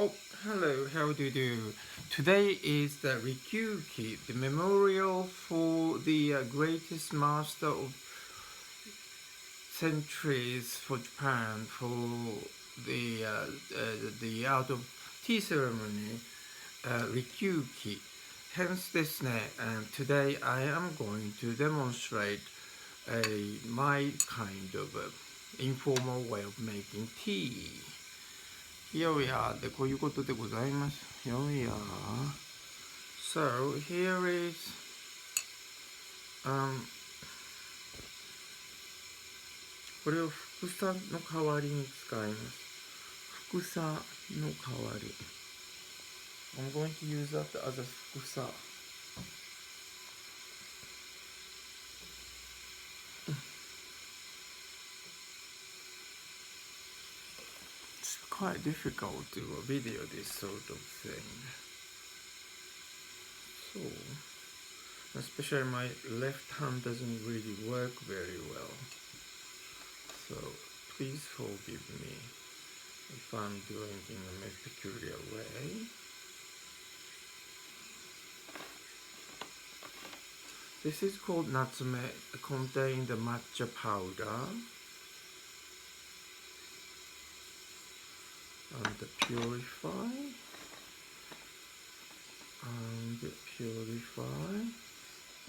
Oh, hello, how do you do? Today is the Rikyuu, the memorial for the greatest master of centuries for Japan for the art of tea ceremony, Rikyuu. Hence this today I am going to demonstrate my kind of informal way of making tea. Here we are. で、こういうことでございます。Here we are. So, here isこれをふくさの代わりに使います。ふくさの代わり。I'm going to use that as a ふくさ。It's quite difficult to video this sort of thing. So, especially my left hand doesn't really work very well. So, please forgive me if I'm doing it in a peculiar way. This is called natsume, contain the matcha powder and purify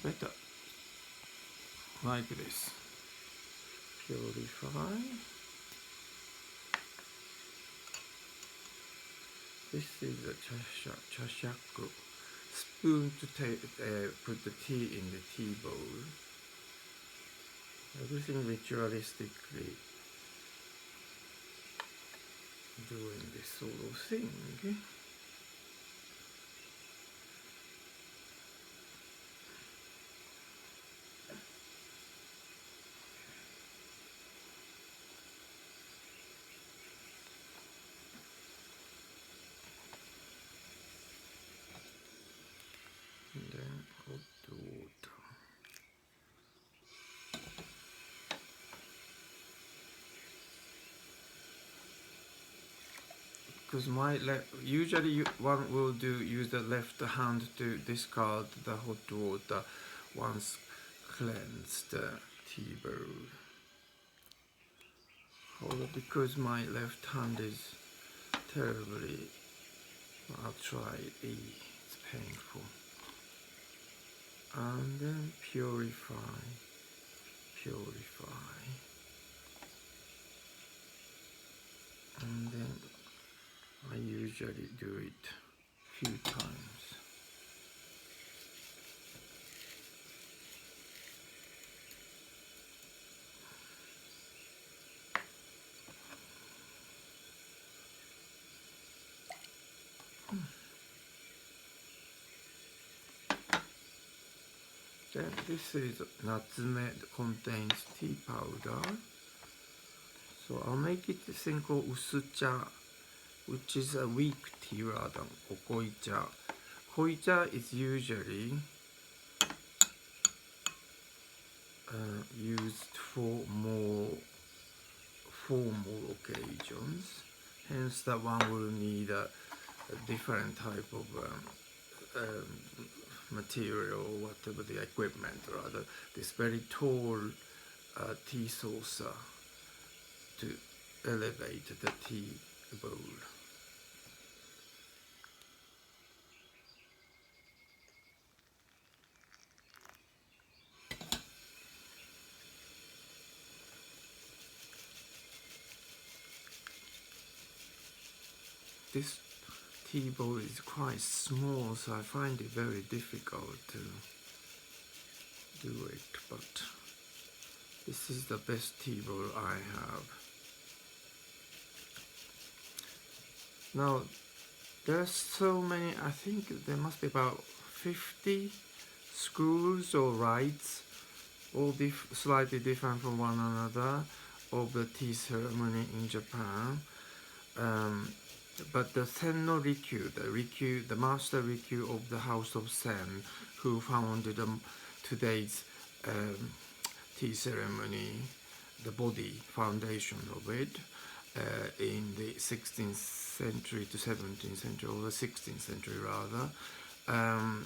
better like this. Purify. This is a chashaku. Spoon to put the tea in the tea bowl. Everything ritualistically doing this sort of thing. And then hot water. Because usually one will use the left hand to discard the hot water once cleansed the tea bowl. Although because my left hand is terribly, I'll try it. It's painful. And then purify. And then I usually do it a few times. Then this is natsume that contains tea powder. So I'll make it a thing called usucha, which is a weak tea rather than okoicha. Koicha is usually used for more formal occasions. Hence that one will need a different type of material or whatever the equipment, rather this very tall tea saucer to elevate the tea bowl. This tea bowl is quite small, so I find it very difficult to do it, but this is the best tea bowl I have. Now, there are so many, I think there must be about 50 schools or rites, all slightly different from one another, of the tea ceremony in Japan. But the Sen-no Rikyuu, the master Rikyuu of the House of Sen, who founded today's tea ceremony, the body foundation of it, in the 16th century to 17th century, or the 16th century rather. Um,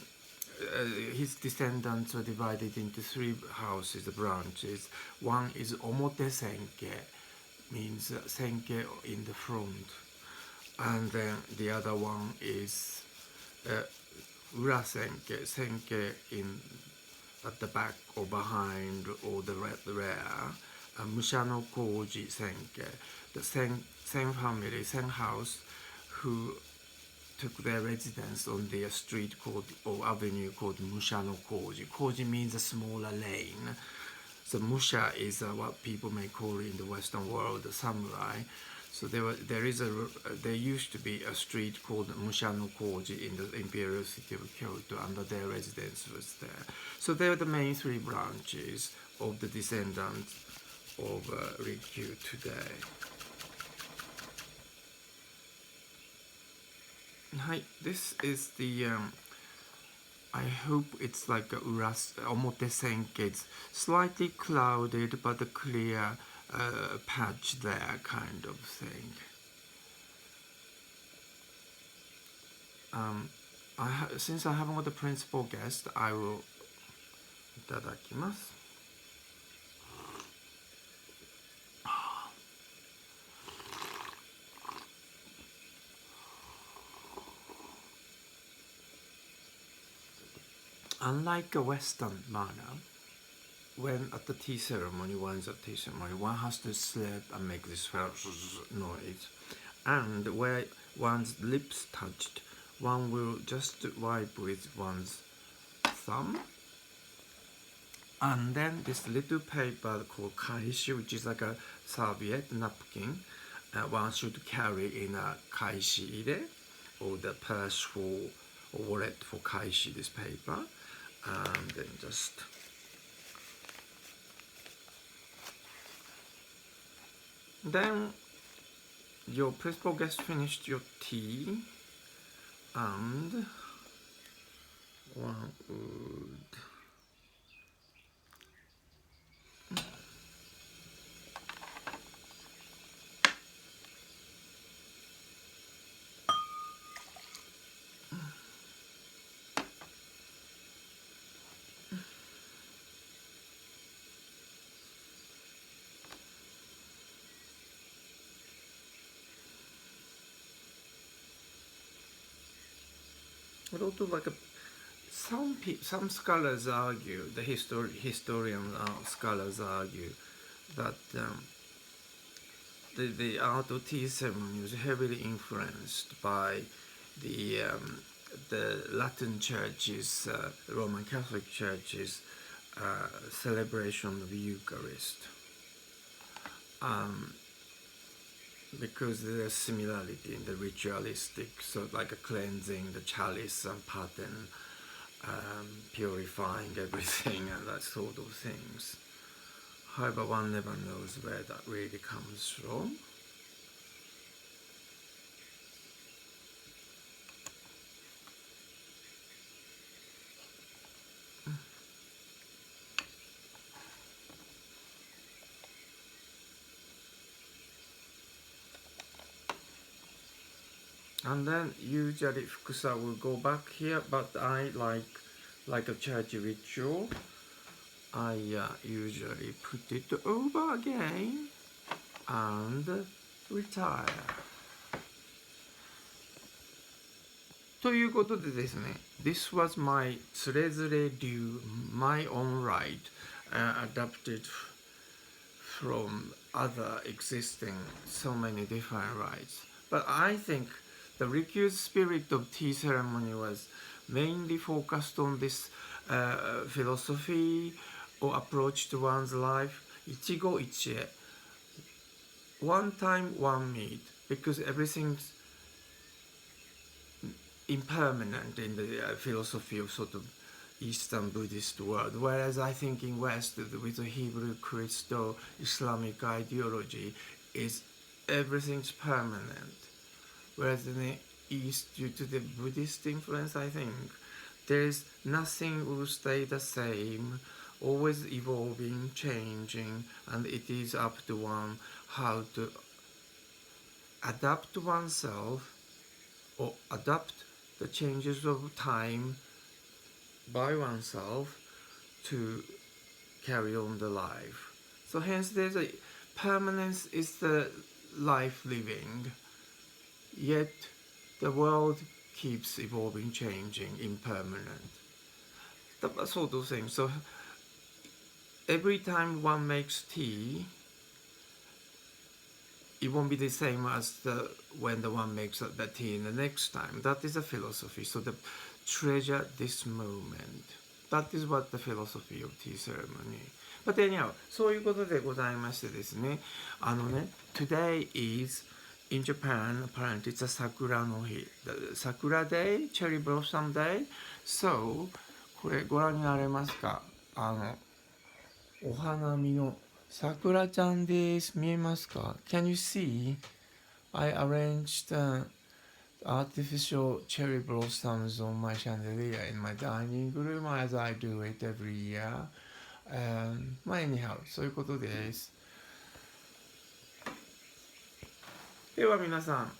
his descendants were divided into three houses, branches. One is Omote Senke, means Senke in the front, and then the other one is Ura Senke, Senke in at the back or behind or the rear, and Mushano Koji Senke, the same family, same house, who took their residence on their street called or avenue called Mushano Koji. Koji means a smaller lane. So Musha is what people may call in the Western world a samurai. So there used to be a street called Mushano Koji in the imperial city of Kyoto, and their residence was there. So they are the main three branches of the descendants of Rikyuu today. Hi, this is the I hope it's like a Omote Senke. It's slightly clouded but a clear patch there kind of thing. Since I haven't got the principal guest, I will いただきます。Unlike a Western manner, when at the tea ceremony, one has to slap and make this noise, and where one's lips touched, one will just wipe with one's thumb, and then this little paper called kaishi, which is like a serviette napkin, one should carry in a kaishi ire, or the purse for or wallet for kaishi, this paper, and then just then your principal guest finished your tea, and one would but also like some scholars argue, the historian scholars argue that the art of tea ceremony was heavily influenced by the Latin churches, Roman Catholic churches, celebration of the Eucharist. Because there's similarity in the ritualistic, so like a cleansing the chalice and pattern, purifying everything and that sort of things. However, one never knows where that really comes from. And then usually Fukusa will go back here, but I like a church ritual, I usually put it over again and retire. ということでですね、This was my つれづれ流 my own right, adapted from other existing so many different rites. But I think the Rikyuu's spirit of tea ceremony was mainly focused on this philosophy or approach to one's life, ichigo ichie, one time, one meat, because everything's impermanent in the philosophy of sort of Eastern Buddhist world, whereas I think in West, with the Hebrew, Christo, Islamic ideology, is everything's permanent. Whereas in the East, due to the Buddhist influence, I think, there's nothing will stay the same, always evolving, changing, and it is up to one how to adapt oneself or adapt the changes of time by oneself to carry on the life. So hence there's a permanence is the life living, yet the world keeps evolving, changing, impermanent. That sort of thing. So every time one makes tea, it won't be the same as when the one makes the tea the next time. That is a philosophy. So the treasure this moment. That is what the philosophy of tea ceremony. But anyhow, そういうことでございましてですね。today is in Japan, apparently it's a sakura no hi. The Sakura Day, Cherry Blossom Day. So, これご覧になれますか？お花見の桜ちゃんです。見えますか？ Can you see? I arranged artificial cherry blossoms on my chandelier in my dining room as I do it every year. まあ anyhow そういうことです。では皆さん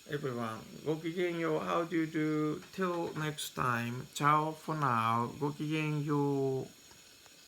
everyone ごきげんよう How do you do? Till next time. Ciao for now. ごきげんよう。